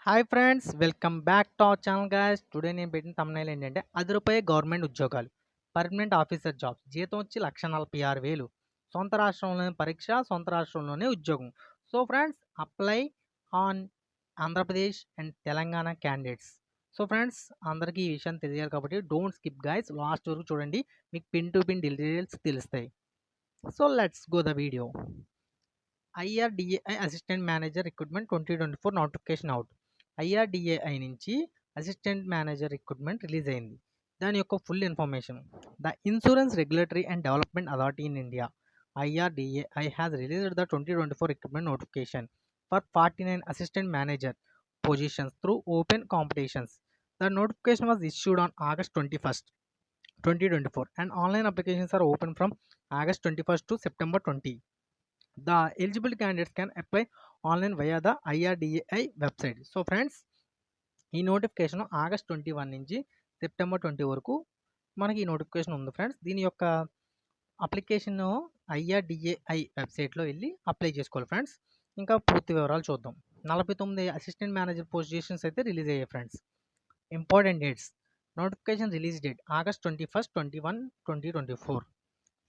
Hi friends, welcome back to our channel guys. Today నేను పెట్టిన thumbnail ఏంటంటే 10 రూపాయల గవర్నమెంట్ ఉద్యోగాలు, పర్మనెంట్ ఆఫీసర్ జాబ్స్, జీతం వచ్చి 1,46,000, సొంత రాష్ట్రంలోనే పరీక్ష, సొంత రాష్ట్రంలోనే ఉద్యోగం. So friends, apply on Andhra Pradesh and Telangana candidates. So friends, అందరికీ ఈ విషయం తెలియాలి కాబట్టి డోంట్ స్కిప్ గాయ్స్, లాస్ట్ వరకు చూడండి, మీకు పిన్ టు పిన్ డీటెయిల్స్ తెలుస్తాయి. So let's go the video. IRDAI assistant manager recruitment 2024 notification out. IRDAI నుంచి అసిస్టెంట్ మేనేజర్ రిక్రూట్మెంట్ రిలీజ్ అయింది. దాని యొక్క full information. The insurance regulatory and development authority in India, IRDAI has released the 2024 recruitment notification for 49 assistant manager positions through open competitions. The notification was issued on August 21st, 2024, and online applications are open from August 21st to September 20. The eligible candidates can apply online via the IRDAI website. So friends, ఈ notification August 21 నుంచి September 20 వరకు మనకి ఈ notification ఉంది friends. దీని యొక్క application IRDAI వెబ్సైట్లో వెళ్ళి అప్లై చేసుకోవాలి ఫ్రెండ్స్. ఇంకా పూర్తి వివరాలు చూద్దాం. 49 అసిస్టెంట్ మేనేజర్ పొజిషన్స్ అయితే రిలీజ్ అయ్యాయి friends. Important dates. Notification release date August 21st, 21, 2024.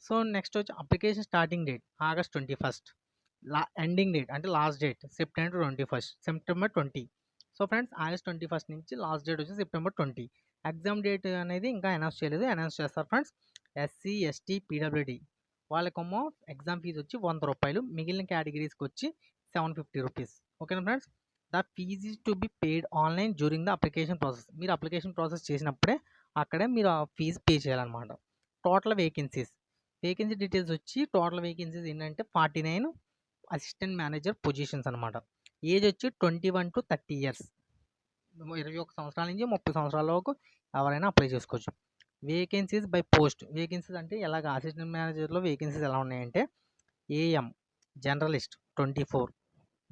So next వచ్చి application starting date August 21st, ending date అంటే last date September 20. So friends, August 21st నుంచి లాస్ట్ డేట్ వచ్చి September 20. ఎగ్జామ్ డేట్ అనేది ఇంకా announce చేయలేదు, announce చేస్తారు friends. SC, ST, PWD వాళ్ళకేమో exam fee వచ్చి 100 రూపాయలు, మిగిలిన కేటగిరీస్కి వచ్చి 750 రూపీస్. ఓకేనా friends. The fees is to be paid online during the application process. మీరు అప్లికేషన్ ప్రాసెస్ చేసినప్పుడే అక్కడే మీరు ఆ ఫీజు పే చేయాలన్నమాట. టోటల్ వేకెన్సీ డీటెయిల్స్ వచ్చి టోటల్ వేకెన్సీస్ ఏంటంటే 49 అసిస్టెంట్ మేనేజర్ పొజిషన్స్ అనమాట. ఏజ్ వచ్చి 21 to 30 ఇయర్స్, 21 సంవత్సరాల నుంచి 30 సంవత్సరాల వరకు ఎవరైనా అప్లై చేసుకోవచ్చు. Vacancies by post. వేకెన్సీస్ అంటే ఎలాగ అసిస్టెంట్ మేనేజర్లో వేకెన్సీస్ ఎలా ఉన్నాయంటే AM జనరలిస్ట్ 24,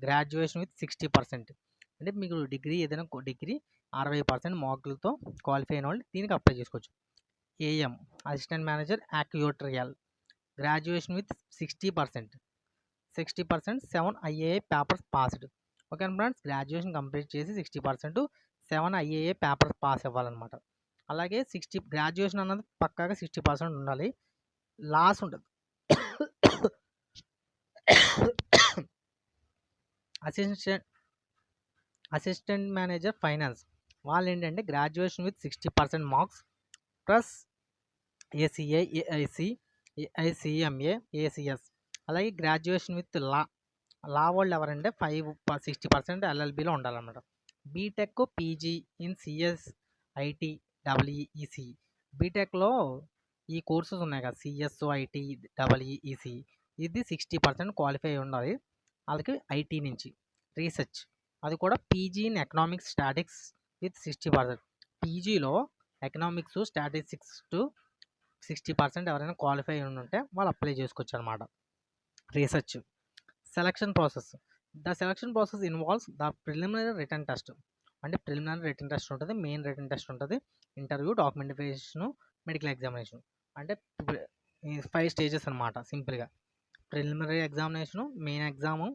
గ్రాడ్యుయేషన్ విత్ 60%. అంటే మీకు డిగ్రీ ఏదైనా డిగ్రీ 60% మార్కులతో క్వాలిఫై అయిన వాళ్ళు దీనికి అప్లై చేసుకోవచ్చు. AM assistant manager actuarial, graduation with 60%, 7 IAA papers passed. Okay friends, graduation complete చేసి 60%, 7 IAA పేపర్స్ పాస్ అవ్వాలన్నమాట. అలాగే గ్రాడ్యుయేషన్ అన్నది పక్కాగా 60% ఉండాలి. లాస్ ఉంటుంది. అసిస్టెంట్ మేనేజర్ ఫైనాన్స్ వాళ్ళు ఏంటంటే graduation with 60% marks plus ACA, AIC, AICMA, ACS. అలాగే గ్రాడ్యుయేషన్ విత్ లా వాళ్ళు ఎవరంటే 60% LLBలో ఉండాలన్నమాట. B Tech, PG in CS, IT, EEC. బీటెక్లో ఈ కోర్సెస్ ఉన్నాయి కదా, CS, IT, EEC. ఇది 60% క్వాలిఫై అయి ఉండాలి. అలాగే IT నుంచి రీసెర్చ్, అది కూడా PG in economics statics with 60%. PGలో ఎకనామిక్స్ స్టాటిస్టిక్స్ టు 60% ఎవరైనా క్వాలిఫై ఉంటే వాళ్ళు అప్లై చేసుకోవచ్చు అనమాట. Research. Selection process. The selection process involves the preliminary written test. అంటే ప్రిలిమినరీ రిటర్న్ టెస్ట్ ఉంటుంది, మెయిన్ రిటర్న్ టెస్ట్ ఉంటుంది, ఇంటర్వ్యూ, డాక్యుమెంటేషన్, మెడికల్ ఎగ్జామినేషన్. అంటే 5 స్టేజెస్ అనమాట సింపుల్గా. Preliminary examination, main exam,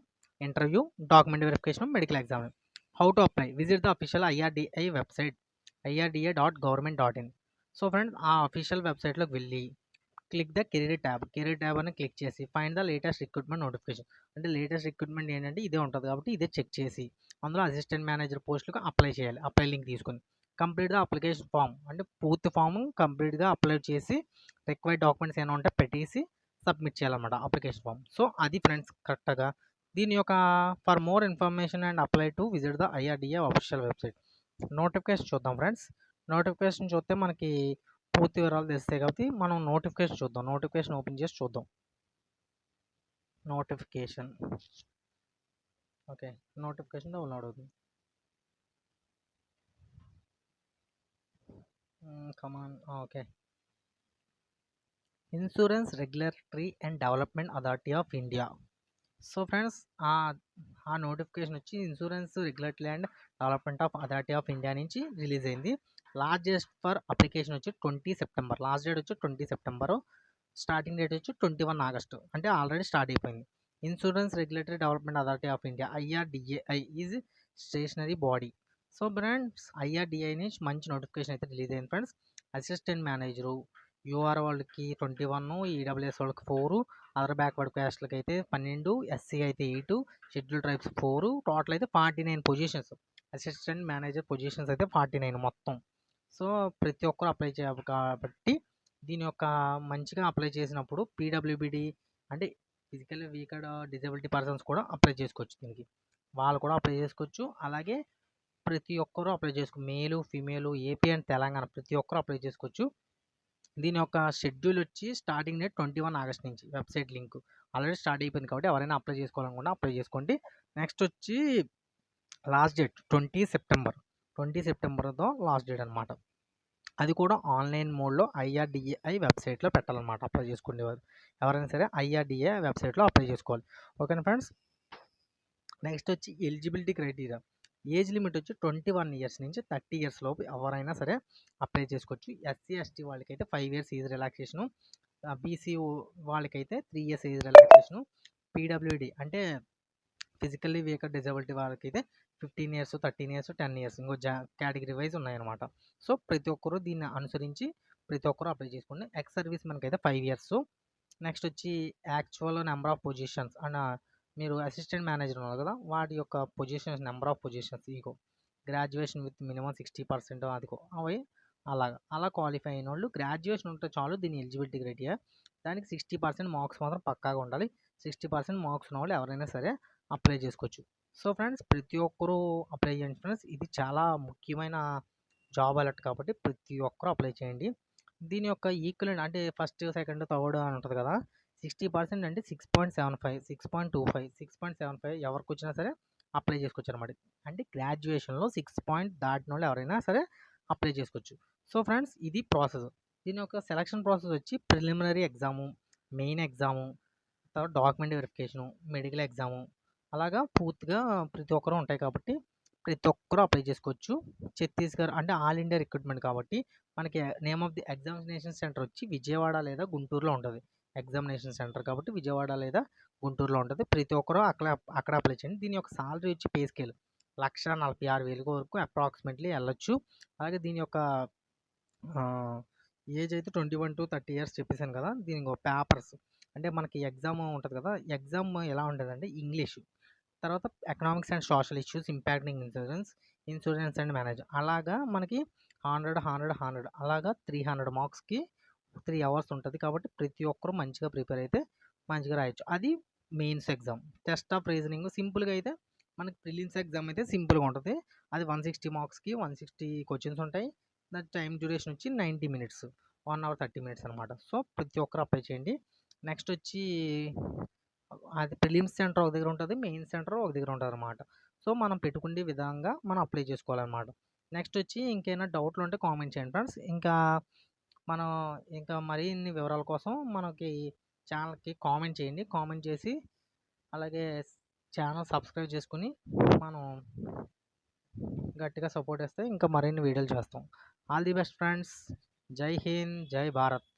interview, document verification, medical examination. How to apply? Visit the official IRDAI website irda.government.in. So friends, ఆ official వెబ్సైట్లోకి వెళ్ళి click the career tab అని click చేసి find the latest recruitment notification. అంటే latest recruitment ఏంటంటే ఇదే ఉంటుంది కాబట్టి ఇదే చెక్ చేసి అందులో అసిస్టెంట్ మేనేజర్ పోస్టులకు అప్లై చేయాలి. అప్లై లింక్ తీసుకొని కంప్లీట్గా అప్లికేషన్ ఫామ్, అంటే పూర్తి ఫామ్ కంప్లీట్గా అప్లై చేసి రిక్వైర్డ్ డాక్యుమెంట్స్ ఏమైనా ఉంటే పెట్టేసి సబ్మిట్ చేయాలన్నమాట అప్లికేషన్ ఫామ్. సో అది ఫ్రెండ్స్ కరెక్ట్గా. దీని యొక్క for more information and apply to visit the IRDAI official website. Notification చూద్దాం ఫ్రెండ్స్. నోటిఫికేషన్ చూస్తే మనకి పూర్తి వివరాలు తెస్తాయి కాబట్టి మనం నోటిఫికేషన్ చూద్దాం. నోటిఫికేషన్ ఓపెన్ చేసి చూద్దాం. నోటిఫికేషన్. ఓకే, నోటిఫికేషన్ డౌన్లోడ్ అవుతుంది. Come on. Okay. Insurance regulatory and development authority of India. So friends, ఆ నోటిఫికేషన్ వచ్చి insurance regulatory and development of authority of India నుంచి రిలీజ్ అయింది. లాస్ట్ డేట్ ఫర్ అప్లికేషన్ వచ్చి 20 September. Last date వచ్చి 20 September. Starting date వచ్చి 21 ఆగస్టు. అంటే already start అయిపోయింది. Insurance regulatory development authority of India IRDAI is stationary body. So friends IRDAI నుంచి మంచి నోటిఫికేషన్ అయితే రిలీజ్ అయింది ఫ్రెండ్స్. అసిస్టెంట్ మేనేజరు యూఆర్ వాళ్ళకి 21, ఈడబ్ల్యూఎస్ వాళ్ళకి 4, అదర్ బ్యాక్వర్డ్ క్యాస్ట్లకి అయితే 12, ఎస్సీ అయితే 8, షెడ్యూల్ ట్రైబ్స్ 4, టోటల్ అయితే 49 పొజిషన్స్. అసిస్టెంట్ మేనేజర్ పొజిషన్స్ అయితే 49 మొత్తం. సో ప్రతి ఒక్కరు అప్లై చేయాలి కాబట్టి దీని యొక్క మంచిగా అప్లై చేసినప్పుడు పీడబ్ల్యూబీడి అంటే ఫిజికల్ వీక్డ్ డిజబిలిటీ పర్సన్స్ కూడా అప్లై చేసుకోవచ్చు. దీనికి వాళ్ళు కూడా అప్లై చేసుకోవచ్చు. అలాగే ప్రతి ఒక్కరూ అప్లై చేసుకోవచ్చు. మేలు ఫీమేలు ఏపీ అండ్ తెలంగాణ ప్రతి ఒక్కరూ అప్లై చేసుకోవచ్చు. దీని యొక్క షెడ్యూల్ వచ్చి స్టార్టింగ్ డేట్ 21 ఆగస్ట్ నుంచి. వెబ్సైట్ లింక్ ఆల్రెడీ స్టార్ట్ అయిపోయింది కాబట్టి ఎవరైనా అప్లై చేసుకోవాలనుకుంటే అప్లై చేసుకోండి. నెక్స్ట్ వచ్చి లాస్ట్ డేట్ 20 సెప్టెంబర్. 20 సెప్టెంబర్తో లాస్ట్ డేట్ అనమాట. అది కూడా ఆన్లైన్ మోడ్లో ఐఆర్డిఏఐ వెబ్సైట్లో పెట్టాలన్నమాట. అప్లై చేసుకునేవారు ఎవరైనా సరే ఐఆర్డిఏఐ వెబ్సైట్లో అప్లై చేసుకోవాలి. ఓకేనా ఫ్రెండ్స్. నెక్స్ట్ వచ్చి ఎలిజిబిలిటీ క్రైటీరియా. ఏజ్ లిమిట్ వచ్చి 21 ఇయర్స్ నుంచి 30 ఇయర్స్ లోపు ఎవరైనా సరే అప్లై చేసుకోవచ్చు. ఎస్సీ ఎస్టీ వాళ్ళకైతే 5 ఇయర్స్ ఏజ్ రిలాక్సేషను, బీసీ వాళ్ళకైతే 3 ఇయర్స్ ఏజ్ రిలాక్సేషను, పీడబ్ల్యూడి అంటే ఫిజికల్లీ వీకర్ డిజబిలిటీ వాళ్ళకైతే 15 ఇయర్స్ 13 ఇయర్స్ 10 ఇయర్స్ ఇంకో కేటగిరీ వైజ్ ఉన్నాయన్నమాట. సో ప్రతి ఒక్కరు దీన్ని అనుసరించి ప్రతి ఒక్కరు అప్లై చేసుకోండి. ఎక్స్ సర్వీస్ మనకైతే 5 ఇయర్స్. నెక్స్ట్ వచ్చి actual number of positions and మీరు అసిస్టెంట్ మేనేజర్ ఉన్నారు కదా వాటి యొక్క positions number of positions ego graduation with minimum 60% అదిగో అవి అలా క్వాలిఫై అయిన వాళ్ళు గ్రాడ్యుయేషన్ ఉంటే చాలు. దీని ఎలిజిబిలిటీ క్రైటీరియా దానికి 60% మార్క్స్ మాత్రం పక్కాగా ఉండాలి. 60% మార్క్స్ ఉన్న వాళ్ళు ఎవరైనా సరే అప్లై చేసుకోవచ్చు. సో ఫ్రెండ్స్ ప్రతి ఒక్కరూ అప్లై చేయండి ఫ్రెండ్స్. ఇది చాలా ముఖ్యమైన జాబ్ అలర్ట్ కాబట్టి ప్రతి ఒక్కరూ అప్లై చేయండి. దీని యొక్క ఈక్వల్ అంటే ఫస్ట్ సెకండ్ థర్డ్ అని ఉంటుంది కదా 60% అంటే 6.75 6.25 6.75 ఎవరికి వచ్చినా సరే అప్లై చేసుకోవచ్చు అనమాట. అంటే గ్రాడ్యుయేషన్లో 6 పాయింట్ దాటిన వాళ్ళు ఎవరైనా సరే అప్లై చేసుకోవచ్చు. సో ఫ్రెండ్స్ ఇది ప్రాసెస్. దీని యొక్క సెలక్షన్ ప్రాసెస్ వచ్చి ప్రిలిమినరీ ఎగ్జాము, మెయిన్ ఎగ్జాము, తర్వాత డాక్యుమెంట్ వెరిఫికేషను, మెడికల్ ఎగ్జాము అలాగా పూర్తిగా ప్రతి ఒక్కరు ఉంటాయి కాబట్టి ప్రతి ఒక్కరూ అప్లై చేసుకోవచ్చు. ఛత్తీస్గఢ్ అంటే ఆల్ ఇండియా రిక్రూట్మెంట్ కాబట్టి మనకి name of the examination centre వచ్చి విజయవాడ లేదా గుంటూరులో ఉంటుంది. ఎగ్జామినేషన్ సెంటర్ కాబట్టి విజయవాడ లేదా గుంటూరులో ఉంటుంది. ప్రతి ఒక్కరూ అక్కడ అప్లై చేయండి. దీని యొక్క సాలరీ వచ్చి పే స్కేల్ 1,46,000 వరకు అప్రాక్సిమేట్లీ వెళ్ళొచ్చు. అలాగే దీని యొక్క ఏజ్ అయితే 21 to 30 ఇయర్స్ చెప్పేసాను కదా. దీనికి పేపర్స్ అంటే మనకి ఎగ్జామ్ ఉంటుంది కదా. ఎగ్జామ్ ఎలా ఉంటుందంటే ఇంగ్లీష్, తర్వాత economics and social issues, impacting insurance and manage అలాగా మనకి 100 అలాగా 300 మార్క్స్కి 3 అవర్స్ ఉంటుంది. కాబట్టి ప్రతి ఒక్కరూ మంచిగా ప్రిపేర్ అయితే మంచిగా రాయొచ్చు. అది mains exam. Test of reasoning సింపుల్గా అయితే మనకి ప్రిలిమ్స్ ఎగ్జామ్ అయితే సింపుల్గా ఉంటుంది. అది 160 మార్క్స్కి 160 క్వశ్చన్స్ ఉంటాయి. దాని టైం డ్యూరేషన్ వచ్చి 90 మినిట్స్ 1 hour 30 minutes అనమాట. సో ప్రతి ఒక్కరు అప్లై చేయండి. నెక్స్ట్ వచ్చి అది ప్రిలిమ్స్ సెంటర్ ఒక దగ్గర ఉంటుంది, మెయిన్ సెంటర్ ఒక దగ్గర ఉంటుంది అనమాట. సో మనం పెట్టుకునే విధంగా మనం అప్లై చేసుకోవాలన్నమాట. నెక్స్ట్ వచ్చి ఇంకేమైనా డౌట్లు ఉంటే కామెంట్ చేయండి ఫ్రెండ్స్. ఇంకా మరిన్ని వివరాల కోసం మనకి ఛానల్కి కామెంట్ చేయండి. కామెంట్ చేసి అలాగే ఛానల్ సబ్స్క్రైబ్ చేసుకుని మనం గట్టిగా సపోర్ట్ చేస్తే ఇంకా మరిన్ని వీడియోలు చేస్తాం. All the best friends. జై హింద్, జై భారత్.